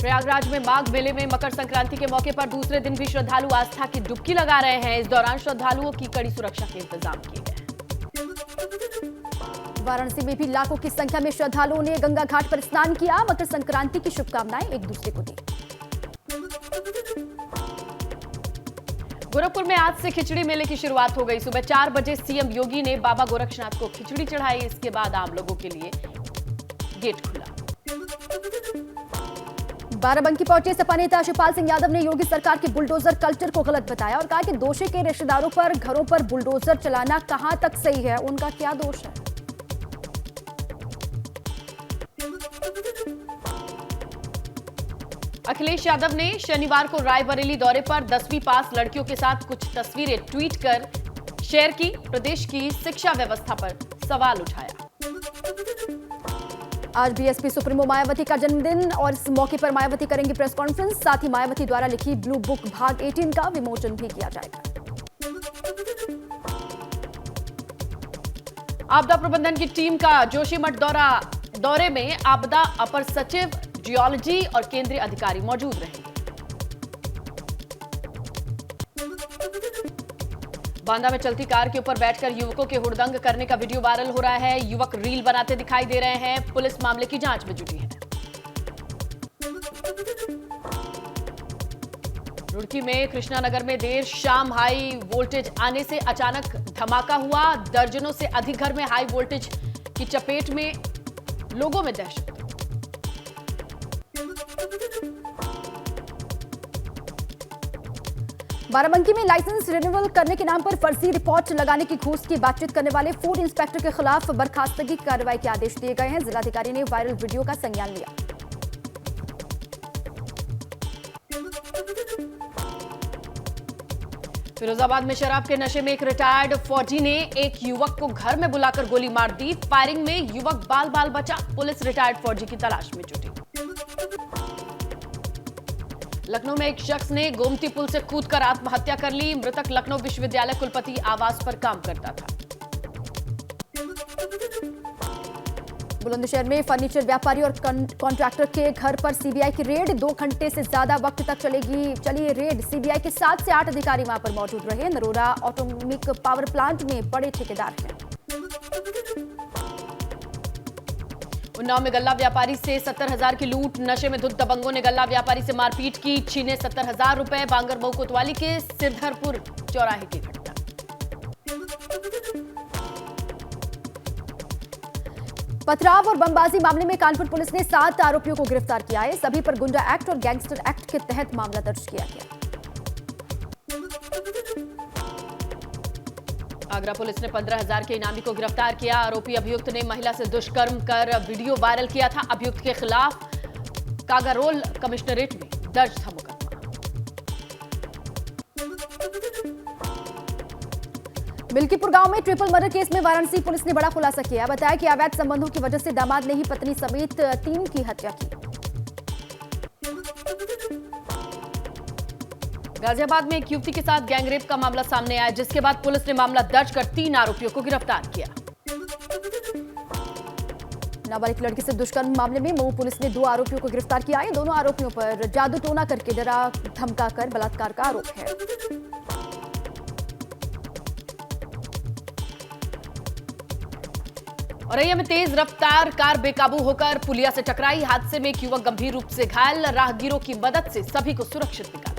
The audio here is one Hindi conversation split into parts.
प्रयागराज में माघ मेले में मकर संक्रांति के मौके पर दूसरे दिन भी श्रद्धालु आस्था की डुबकी लगा रहे हैं। इस दौरान श्रद्धालुओं की कड़ी सुरक्षा के इंतजाम किए गए हैं। वाराणसी में भी लाखों की संख्या में श्रद्धालुओं ने गंगा घाट पर स्नान किया। मकर संक्रांति की शुभकामनाएं एक दूसरे को दी। गोरखपुर में आज से खिचड़ी मेले की शुरुआत हो गई। सुबह 4 बजे सीएम योगी ने बाबा गोरक्षनाथ को खिचड़ी चढ़ाई। इसके बाद आम लोगों के लिए गेट खुला। बाराबंकी पहुंचे सपा नेता शिवपाल सिंह यादव ने योगी सरकार के बुलडोजर कल्चर को गलत बताया और कहा कि दोषी के रिश्तेदारों पर घरों पर बुलडोजर चलाना कहां तक सही है, उनका क्या दोष है। अखिलेश यादव ने शनिवार को रायबरेली दौरे पर 10वीं पास लड़कियों के साथ कुछ तस्वीरें ट्वीट कर शेयर की। प्रदेश की शिक्षा व्यवस्था पर सवाल उठाया। आज बीएसपी सुप्रीमो मायावती का जन्मदिन और इस मौके पर मायावती करेंगी प्रेस कॉन्फ्रेंस। साथ ही मायावती द्वारा लिखी ब्लू बुक भाग 18 का विमोचन भी किया जाएगा। आपदा प्रबंधन की टीम का जोशीमठ दौरे में आपदा अपर सचिव, जियोलॉजी और केंद्रीय अधिकारी मौजूद रहेंगे। बांदा में चलती कार के ऊपर बैठकर युवकों के हुड़दंग करने का वीडियो वायरल हो रहा है। युवक रील बनाते दिखाई दे रहे हैं। पुलिस मामले की जांच में जुटी है। रुड़की में कृष्णानगर में देर शाम हाई वोल्टेज आने से अचानक धमाका हुआ। दर्जनों से अधिक घर में हाई वोल्टेज की चपेट में लोगों में दहशत। बाराबंकी में लाइसेंस रिन्यूअल करने के नाम पर फर्जी रिपोर्ट लगाने की घूस की बातचीत करने वाले फूड इंस्पेक्टर के खिलाफ बर्खास्तगी की कार्रवाई के आदेश दिए गए हैं। जिलाधिकारी ने वायरल वीडियो का संज्ञान लिया। फिरोजाबाद में शराब के नशे में एक रिटायर्ड फौजी ने एक युवक को घर में बुलाकर गोली मार दी। फायरिंग में युवक बाल बाल बचा। पुलिस रिटायर्ड फौजी की तलाश में जुटी। लखनऊ में एक शख्स ने गोमती पुल से कूदकर आत्महत्या कर ली। मृतक लखनऊ विश्वविद्यालय कुलपति आवास पर काम करता था। बुलंदशहर में फर्नीचर व्यापारी और कॉन्ट्रैक्टर के घर पर सीबीआई की रेड। 2 घंटे से ज्यादा वक्त तक चली रेड। सीबीआई के 7 से 8 अधिकारी वहां पर मौजूद रहे। नरोरा ऑटोमिक पावर प्लांट में बड़े ठेकेदार हैं। उन्नाव में गल्ला व्यापारी से 70,000 की लूट। नशे में धुत दबंगों ने गल्ला व्यापारी से मारपीट की। छीने 70,000 रुपए। बांगरमऊ कोतवाली के सिरधरपुर चौराहे की घटना। पथराव और बमबाजी मामले में कानपुर पुलिस ने 7 आरोपियों को गिरफ्तार किया है। सभी पर गुंडा एक्ट और गैंगस्टर एक्ट के तहत मामला दर्ज किया गया। आगरा पुलिस ने 15,000 के इनामी को गिरफ्तार किया। आरोपी अभियुक्त ने महिला से दुष्कर्म कर वीडियो वायरल किया था। अभियुक्त के खिलाफ कागारोल कमिश्नरेट में दर्ज था मुकदमा। मिल्कीपुर गांव में ट्रिपल मर्डर केस में वाराणसी पुलिस ने बड़ा खुलासा किया। बताया कि अवैध संबंधों की वजह से दामाद ने ही पत्नी समेत 3 की हत्या की। गाजियाबाद में एक युवती के साथ गैंगरेप का मामला सामने आया, जिसके बाद पुलिस ने मामला दर्ज कर 3 आरोपियों को गिरफ्तार किया। नाबालिग लड़की से दुष्कर्म मामले में मऊ पुलिस ने 2 आरोपियों को गिरफ्तार किया है। दोनों आरोपियों पर जादू टोना करके डरा धमका कर बलात्कार का आरोप है। औरैया में तेज रफ्तार कार बेकाबू होकर पुलिया से टकराई। हादसे में एक युवक गंभीर रूप से घायल। राहगीरों की मदद से सभी को सुरक्षित निकाला।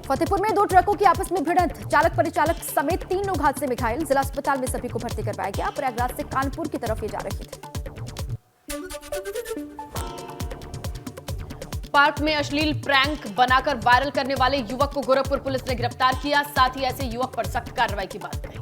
फतेहपुर में 2 ट्रकों की आपस में भिड़ंत। चालक परिचालक समेत 3 लोग हादसे में घायल। जिला अस्पताल में सभी को भर्ती करवाया गया। प्रयागराज से कानपुर की तरफ ये जा रहे थे। पार्क में अश्लील प्रैंक बनाकर वायरल करने वाले युवक को गोरखपुर पुलिस ने गिरफ्तार किया। साथ ही ऐसे युवक पर सख्त कार्रवाई की बात कही।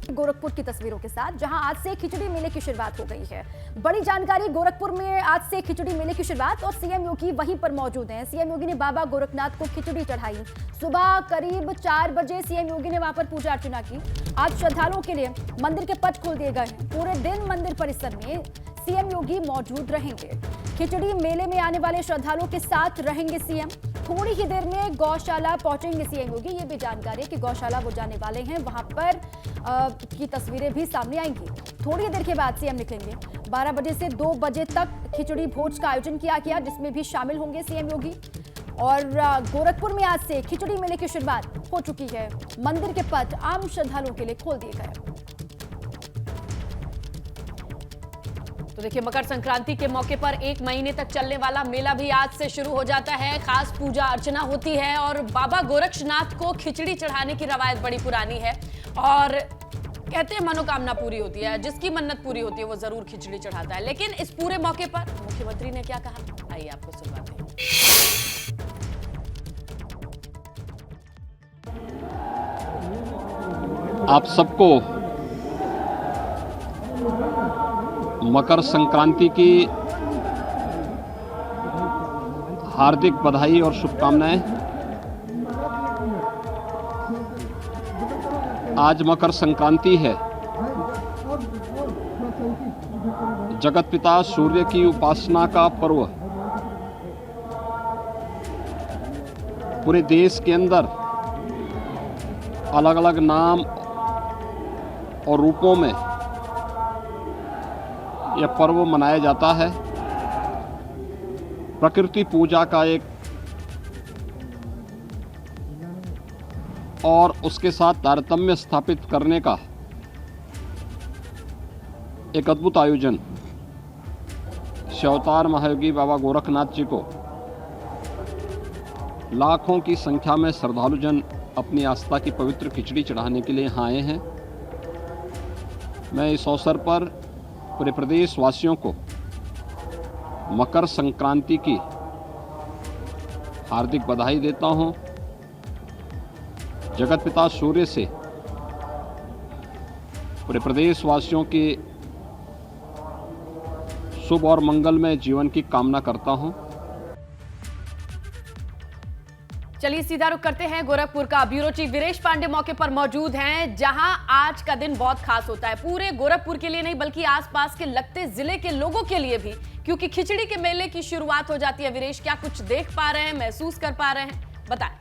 गोरखपुर की तस्वीरों के साथ, जहां आज से खिचड़ी मेले की शुरुआत हो गई है। बड़ी जानकारी, गोरखपुर में आज से खिचड़ी मेले की शुरुआत और सीएम योगी वहीं पर मौजूद हैं। सीएम योगी ने बाबा गोरखनाथ को खिचड़ी चढ़ाई। सुबह करीब 4 बजे सीएम योगी ने वहां पर पूजा अर्चना की। आज श्रद्धालुओं के लिए मंदिर के पट खोल दिए गए हैं। पूरे दिन मंदिर परिसर में सीएम योगी मौजूद रहेंगे। खिचड़ी मेले में आने वाले श्रद्धालुओं के साथ रहेंगे सीएम। थोड़ी ही देर में गौशाला पहुंचेंगे सीएम योगी। ये भी जानकारी है कि गौशाला वो जाने वाले हैं, वहां पर की तस्वीरें भी सामने आएंगी। थोड़ी देर के बाद सीएम निकलेंगे। 12 बजे से 2 बजे तक खिचड़ी भोज का आयोजन किया गया, जिसमें भी शामिल होंगे सीएम योगी। और गोरखपुर में आज से खिचड़ी मेले की शुरुआत हो चुकी है। मंदिर के पट आम श्रद्धालुओं के लिए खोल दिए गए। तो देखिए, मकर संक्रांति के मौके पर 1 महीने तक चलने वाला मेला भी आज से शुरू हो जाता है। खास पूजा अर्चना होती है और बाबा गोरक्षनाथ को खिचड़ी चढ़ाने की रवायत बड़ी पुरानी है और कहते हैं मनोकामना पूरी होती है, जिसकी मन्नत पूरी होती है वो जरूर खिचड़ी चढ़ाता है। लेकिन इस पूरे मौके पर मुख्यमंत्री ने क्या कहा, आइए आपको सुनवाते हैं। आप सबको मकर संक्रांति की हार्दिक बधाई और शुभकामनाएं। आज मकर संक्रांति है। जगत पिता सूर्य की उपासना का पर्व पूरे देश के अंदर अलग अलग नाम और रूपों में यह पर्व मनाया जाता है। प्रकृति पूजा का एक और उसके साथ तारतम्य स्थापित करने का एक अद्भुत आयोजन शिवावतार महायोगी बाबा गोरखनाथ जी को लाखों की संख्या में श्रद्धालुजन अपनी आस्था की पवित्र खिचड़ी चढ़ाने के लिए यहाँ आए हैं। मैं इस अवसर पर पूरे प्रदेश वासियों को मकर संक्रांति की हार्दिक बधाई देता हूं। जगत पिता सूर्य से पूरे प्रदेश वासियों के शुभ और मंगलमय जीवन की कामना करता हूं। चलिए सीधा रुख करते हैं गोरखपुर का। ब्यूरो चीफ वीरेश पांडे मौके पर मौजूद हैं, जहां आज का दिन बहुत खास होता है पूरे गोरखपुर के लिए नहीं बल्कि आसपास के लगते जिले के लोगों के लिए भी, क्योंकि खिचड़ी के मेले की शुरुआत हो जाती है। वीरेश, क्या कुछ देख पा रहे हैं, महसूस कर पा रहे हैं, बताएं।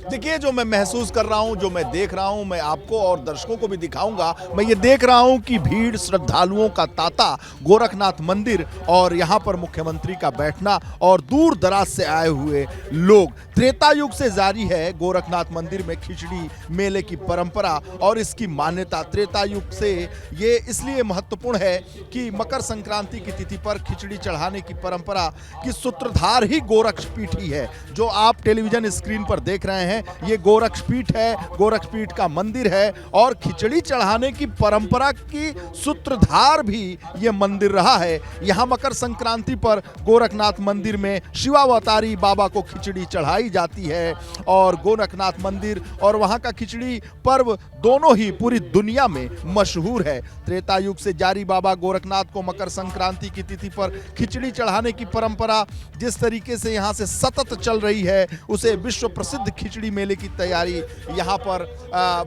देखिए, जो मैं महसूस कर रहा हूं, जो मैं देख रहा हूं, मैं आपको और दर्शकों को भी दिखाऊंगा। मैं ये देख रहा हूं कि भीड़, श्रद्धालुओं का तांता गोरखनाथ मंदिर और यहां पर मुख्यमंत्री का बैठना और दूर दराज से आए हुए लोग। त्रेता युग से जारी है गोरखनाथ मंदिर में खिचड़ी मेले की परंपरा और इसकी मान्यता। त्रेता युग से ये इसलिए महत्वपूर्ण है कि मकर संक्रांति की तिथि पर खिचड़ी चढ़ाने की परंपरा की सूत्रधार ही गोरक्षपीठ ही है। जो आप टेलीविजन स्क्रीन पर देख रहे हैं, ये गोरक्षपीठ है, गोरक्षपीठ का मंदिर है और खिचड़ी चढ़ाने की परंपरा की सूत्रधार भी ये मंदिर रहा है। यहाँ मकर संक्रांति पर गोरखनाथ मंदिर में शिवावतारी बाबा को खिचड़ी चढ़ाई जाती है और गोरखनाथ मंदिर और वहाँ का खिचड़ी पर्व दोनों ही पूरी दुनिया में मशहूर है। त्रेता युग से जारी बाबा गोरखनाथ को मकर संक्रांति की तिथि पर खिचड़ी चढ़ाने की परंपरा जिस तरीके से यहाँ से सतत चल रही है, उसे विश्व प्रसिद्ध खिचड़ी मेले की तैयारी यहाँ पर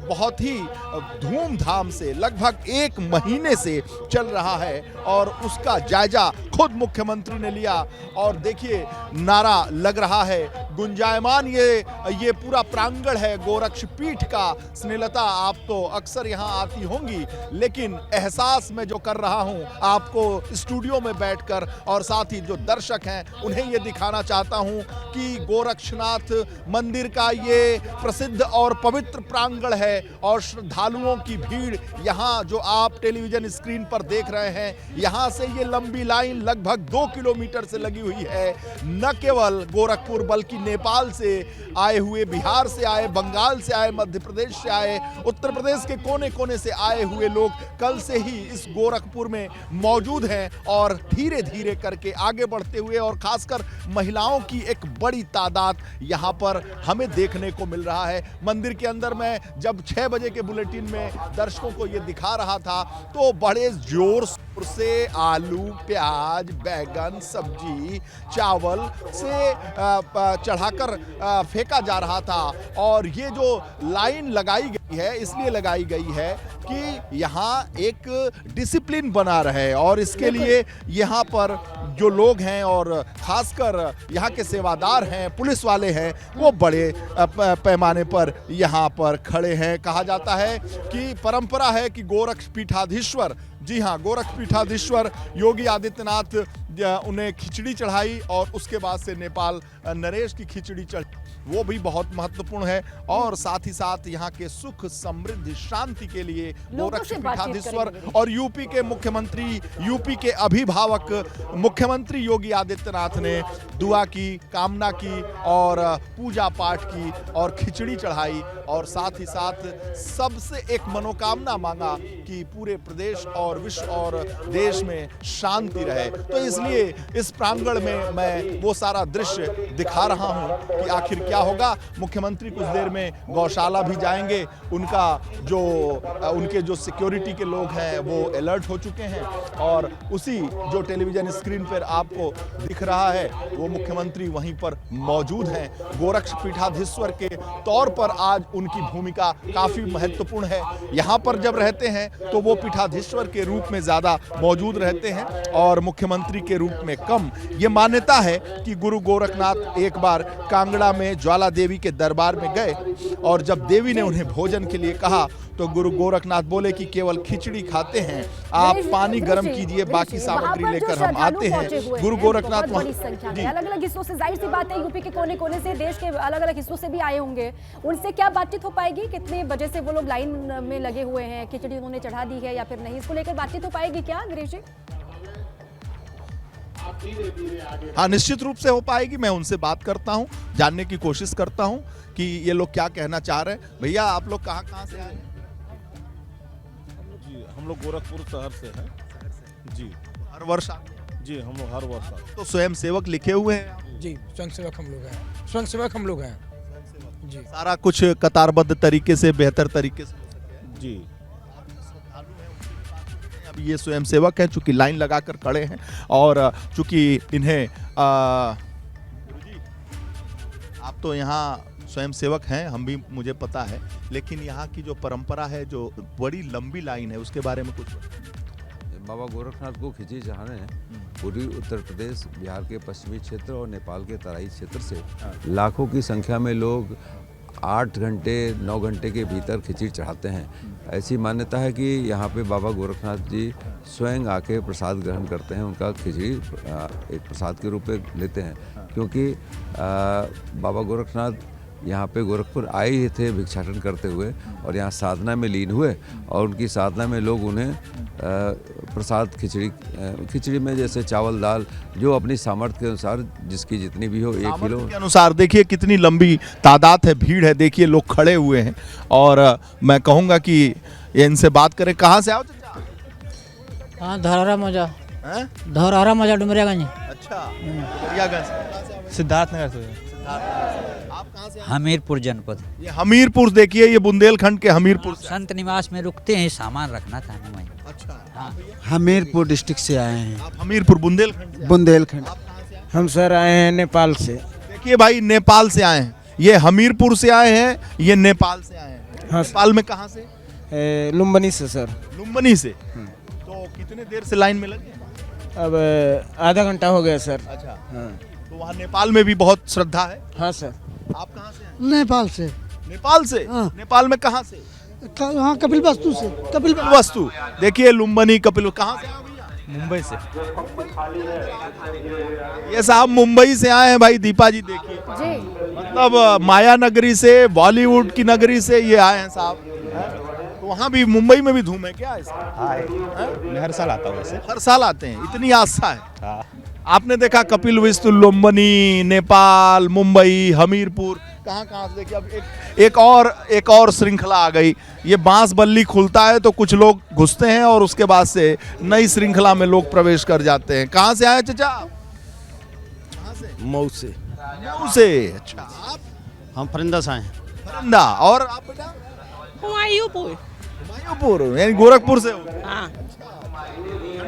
बहुत ही धूमधाम से लगभग 1 महीने से चल रहा है और उसका जायजा खुद मुख्यमंत्री ने लिया। और देखिए, नारा लग रहा है, गुंजायमान ये पूरा प्रांगण है गोरक्षपीठ का। स्नेहलता, आप तो अक्सर यहाँ आती होंगी, लेकिन एहसास मैं जो कर रहा हूँ आपको स्टूडियो में बैठकर और साथ ही जो दर्शक हैं उन्हें ये दिखाना चाहता हूँ कि गोरक्षनाथ मंदिर का ये प्रसिद्ध और पवित्र प्रांगण है और श्रद्धालुओं की भीड़ यहाँ जो आप टेलीविजन स्क्रीन पर देख रहे हैं, यहाँ से ये लंबी लाइन लगभग 2 किलोमीटर से लगी हुई है। न केवल गोरखपुर बल्कि नेपाल से आए हुए, बिहार से आए, बंगाल से आए, मध्य प्रदेश से आए, उत्तर प्रदेश के कोने कोने से आए हुए लोग कल से ही इस गोरखपुर में मौजूद हैं और धीरे धीरे करके आगे बढ़ते हुए और खासकर महिलाओं की एक बड़ी तादाद यहाँ पर हमें देखने को मिल रहा है। मंदिर के अंदर मैं जब 6 बजे के बुलेटिन में दर्शकों को ये दिखा रहा था तो बड़े जोर से आलू, प्याज, बैगन, सब्जी, चावल से चढ़ाकर फेंका जा रहा था। और ये जो लाइन लगाई गई है इसलिए लगाई गई है कि यहाँ एक डिसिप्लिन बना रहे और इसके लिए यहाँ पर जो लोग हैं और खासकर यहाँ के सेवादार हैं, पुलिस वाले हैं, वो बड़े पैमाने पर यहाँ पर खड़े हैं। कहा जाता है कि परंपरा है कि गोरक्ष पीठाधीश्वर, जी हाँ, गोरक्ष पीठाधीश्वर योगी आदित्यनाथ उन्हें खिचड़ी चढ़ाई और उसके बाद से नेपाल नरेश की खिचड़ी चढ़ी, वो भी बहुत महत्वपूर्ण है। और साथ ही साथ यहाँ के सुख समृद्धि शांति के लिए गोरक्ष पीठाधीश्वर और यूपी के मुख्यमंत्री, यूपी के अभिभावक मुख्यमंत्री योगी आदित्यनाथ ने दुआ की, कामना की और पूजा पाठ की और खिचड़ी चढ़ाई और साथ ही साथ सबसे एक मनोकामना मांगा कि पूरे प्रदेश और विश्व और देश में शांति रहे। तो इसलिए इस प्रांगण में मैं वो सारा दृश्य दिखा रहा हूं कि आखिर क्या होगा। मुख्यमंत्री कुछ देर में गौशाला भी जाएंगे, उनके जो सिक्योरिटी के लोग हैं वो अलर्ट हो चुके हैं और उसी जो टेलीविजन स्क्रीन पर आपको दिख रहा है वो मुख्यमंत्री वहीं पर मौजूद हैं। गोरक्ष पीठाधीश्वर के तौर पर आज उनकी भूमिका काफी महत्वपूर्ण है। यहाँ पर जब रहते हैं तो वो पीठाधीश्वर के रूप में ज्यादा मौजूद रहते हैं और मुख्यमंत्री के रूप में कम। ये मान्यता है कि गुरु गोरखनाथ एक बार कांगड़ा में ज्वाला देवी के दरबार में गए और जब देवी ने उन्हें भोजन के लिए कहा तो गुरु गोरखनाथ बोले कि केवल खिचड़ी खाते हैं, आप पानी गर्म कीजिए, बाकी सामग्री लेकर हम आते हैं। गुरु गोरखनाथ बड़ी संख्या में अलग अलग हिस्सों से, जाहिर सी बात है यूपी के कोने कोने से, देश के अलग अलग हिस्सों से भी आए होंगे। उनसे क्या बातचीत हो पाएगी? कितने बजे से वो लोग लाइन में लगे हुए हैं? खिचड़ी उन्होंने चढ़ा दी है या फिर नहीं? इसको लेकर बातचीत हो पाएगी क्या गिरीश जी? हाँ, निश्चित रूप से हो पाएगी। मैं उनसे बात करता हूँ, जानने की कोशिश करता हूँ कि ये लोग क्या कहना चाह रहे हैं। भैया आप लोग कहाँ से आए हैं? जी हम लोग गोरखपुर शहर से हैं। जी हर वर्ष आते हैं? जी हम लोग हर वर्ष आते हैं। तो स्वयं सेवक लिखे हुए हैं? जी स्वयंसेवक हम लोग हैं, स्वयंसेवक हम लोग हैं जी। सारा कुछ कतारबद्ध तरीके से, बेहतर तरीके से हो सके। जी अब ये स्वयं सेवक हैं, चूंकि लाइन लगाकर खड़े हैं और चूंकि इन्हें गुरुजी, आप तो यहाँ स्वयं सेवक हैं, हम भी, मुझे पता है, लेकिन यहाँ की जो परंपरा है, जो बड़ी लंबी लाइन है, उसके बारे में कुछ बाबा गोरखनाथ को खिचड़ी चढ़ाने पूर्वी उत्तर प्रदेश, बिहार के पश्चिमी क्षेत्र और नेपाल के तराई क्षेत्र से लाखों की संख्या में लोग 8 घंटे 9 घंटे के भीतर खिचड़ी चढ़ाते हैं। ऐसी मान्यता है कि यहाँ पे बाबा गोरखनाथ जी स्वयं आके प्रसाद ग्रहण करते हैं, उनका खिचड़ी एक प्रसाद के रूप में लेते हैं, क्योंकि बाबा गोरखनाथ यहाँ पे गोरखपुर आए ही थे भिक्षाटन करते हुए और यहाँ साधना में लीन हुए और उनकी साधना में लोग उन्हें प्रसाद खिचड़ी में जैसे चावल दाल जो अपनी सामर्थ्य के अनुसार जिसकी जितनी भी हो 1 किलो के अनुसार। देखिए कितनी लंबी तादाद है, भीड़ है, देखिए लोग खड़े हुए हैं और मैं कहूँगा कि ये इनसे बात करें। कहाँ से आओ चाचा? हाँ धौरहरा मौजा, हैं? धौरहरा मौजा डुमरियागंज। अच्छा, डुमरियागंज से। सिद्धार्थनगर से। आप कहाँ से? हमीरपुर जनपद। ये हमीरपुर, देखिए ये बुंदेलखंड के हमीरपुर से। संत निवास में रुकते हैं, सामान रखना था ना मैं। अच्छा, हाँ। हमीरपुर डिस्ट्रिक्ट से आए हैं। आप हमीरपुर बुंदेलखंड से? बुंदेलखंड। हम सर आए हैं नेपाल से। देखिए भाई, नेपाल से आए हैं, ये हमीरपुर से आए हैं, ये नेपाल से आए हैं। हाँ, नेपाल में कहाँ से? लुम्बिनी से सर। लुम्बिनी से। तो कितने देर से लाइन में लगे? अब आधा घंटा हो गया सर। अच्छा, हाँ। तो वहाँ नेपाल में भी बहुत श्रद्धा है? हाँ सर। आप कहाँ से हैं? नेपाल से। नेपाल से? हाँ। नेपाल में कहाँ से? हाँ, कपिल वस्तु से। कपिल वस्तु। देखिए लुम्बिनी, कपिल, कहाँ से आए भैया? मुंबई से। ये साहब मुंबई से आए हैं भाई। दीपा जी देखिए, जी मतलब माया नगरी से, बॉलीवुड की नगरी से ये आए हैं साहब। तो वहाँ भी मुंबई में भी धूम है क्या इसका? मैं हर साल आता हूँ वैसे। हर साल आते हैं, इतनी आस्था है। हाँ। आपने देखा कपिल वस्तु, लुम्बिनी, नेपाल, मुंबई, हमीरपुर, कहाँ से। देखिए अब एक और श्रृंखला आ गई। ये बांस बल्ली खुलता है तो कुछ लोग घुसते हैं और उसके बाद से नई श्रृंखला में लोग प्रवेश कर जाते हैं। कहाँ से आए चाचा? कहाँ से? मऊ से। मऊ से। अच्छा, आप? हम फरिंदा से आए। फरिंदा। और आप बेटा? हुमायूंपुर। हुमायूंपुर, यानी गोरखपुर से हो? हाँ।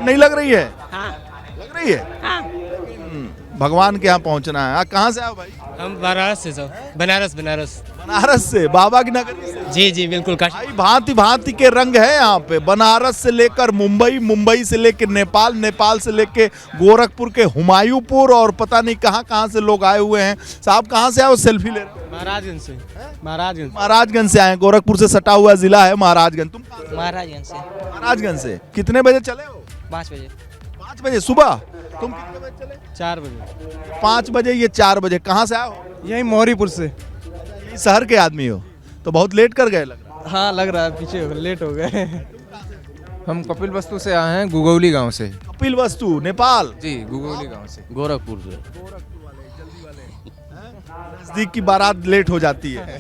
नहीं लग रही है? हाँ। लग रही है? हाँ। भगवान के यहाँ पहुँचना है। कहाँ से आओ भाई? हम बनारस से सर, बनारस बनारस। बनारस से, बाबा की नगरी से। जी जी बिल्कुल काशी। भाई भांति भांति के रंग है यहाँ पे, बनारस से लेकर मुंबई, मुंबई से लेकर नेपाल, नेपाल से लेकर गोरखपुर के हुमायूंपुर और पता नहीं कहाँ कहाँ से लोग आए हुए हैं। साहब कहाँ से आए हो, सेल्फी ले रहे हो? महाराजगंज से। महाराजगंज। महाराजगंज से आए, गोरखपुर से सटा हुआ जिला है महाराजगंज। तुम कहाँ से? महाराजगंज से। महाराजगंज से। कितने बजे चले हो? 5 बजे। 5 बजे सुबह। तुम कितने बजे चले? 4 बजे। 5 बजे, ये 4 बजे। कहाँ से आए हो? यही मोहरीपुर से। यही शहर के आदमी हो, तो बहुत लेट कर गए लग रहा है। हाँ लग रहा है, पीछे लेट हो गए। हम कपिल वस्तु से आए हैं, गुगौली गांव से। कपिल वस्तु, नेपाल। जी गुगौली गांव से। गोरखपुर से। नजदीक की बारात लेट हो जाती है।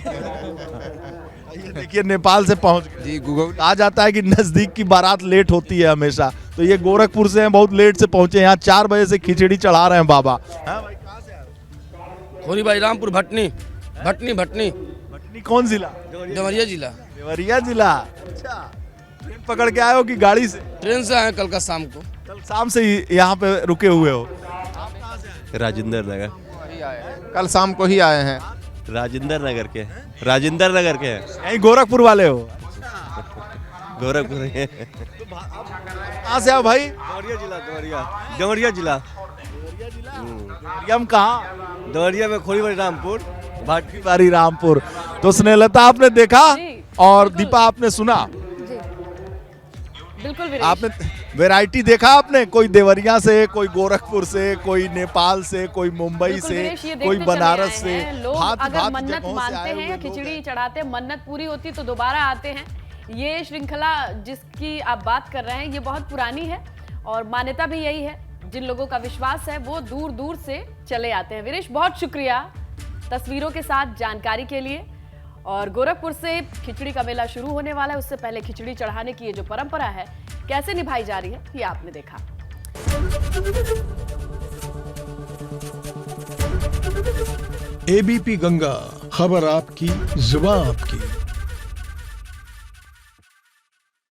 ये देखिए नेपाल से पहुंच गए। जी गुगौली। कहा जाता है कि नजदीक की बारात लेट होती है हमेशा, तो ये गोरखपुर से हैं, बहुत लेट से पहुंचे। यहाँ 4 बजे से खिचड़ी चढ़ा रहे हैं बाबा। हाँ भाई, कहाँ से आए हो? खोरी भाई रामपुर भटनी। भटनी भटनी। भटनी कौन जिला? देवरिया जिला। देवरिया जिला। अच्छा, ट्रेन पकड़ के आए हो कि गाड़ी से? ट्रेन से आए कल का शाम को। कल शाम से ही यहाँ पे रुके हुए हो? राजेंद्र नगर। कल शाम को ही आए हैं। राजेंद्र नगर के। राजेंद्र नगर के हैं। यहीं गोरखपुर वाले हो? गोरखपुर के। कहाँ से आओ भाई? देवरिया जिला। देवरिया जिला। देवरिया में कहाँ? देवरिया में खोरी भाई रामपुर। भाटी बारी रामपुर। तो स्नेहलता आपने देखा जी, और बिल्कुल। दीपा आपने सुना। जी बिल्कुल वीरेश। आपने वैरायटी देखा आपने, कोई देवरिया से, कोई गोरखपुर से, कोई नेपाल से, कोई मुंबई बिल्कुल से, वीरेश, ये कोई देखते चले बनारस आए से। हैं। लोग भांति अगर भांति मन्नत जगहों से मानते आए हुए हैं, लोग खिचड़ी चढ़ाते हैं, मन्नत पूरी होती तो दोबारा आते हैं। ये श्रृंखला जिसकी आप बात कर रहे हैं, ये बहुत पुरानी है और मान्यता भी यही है। जिन लोगों का विश्वास है वो दूर दूर से चले आते हैं। वीरेश, बहुत शुक्रिया तस्वीरों के साथ जानकारी के लिए। और गोरखपुर से खिचड़ी का मेला शुरू होने वाला है, उससे पहले खिचड़ी चढ़ाने की ये जो परंपरा है कैसे निभाई जा रही है, ये आपने देखा। एबीपी गंगा, खबर आपकी, जुबान आपकी।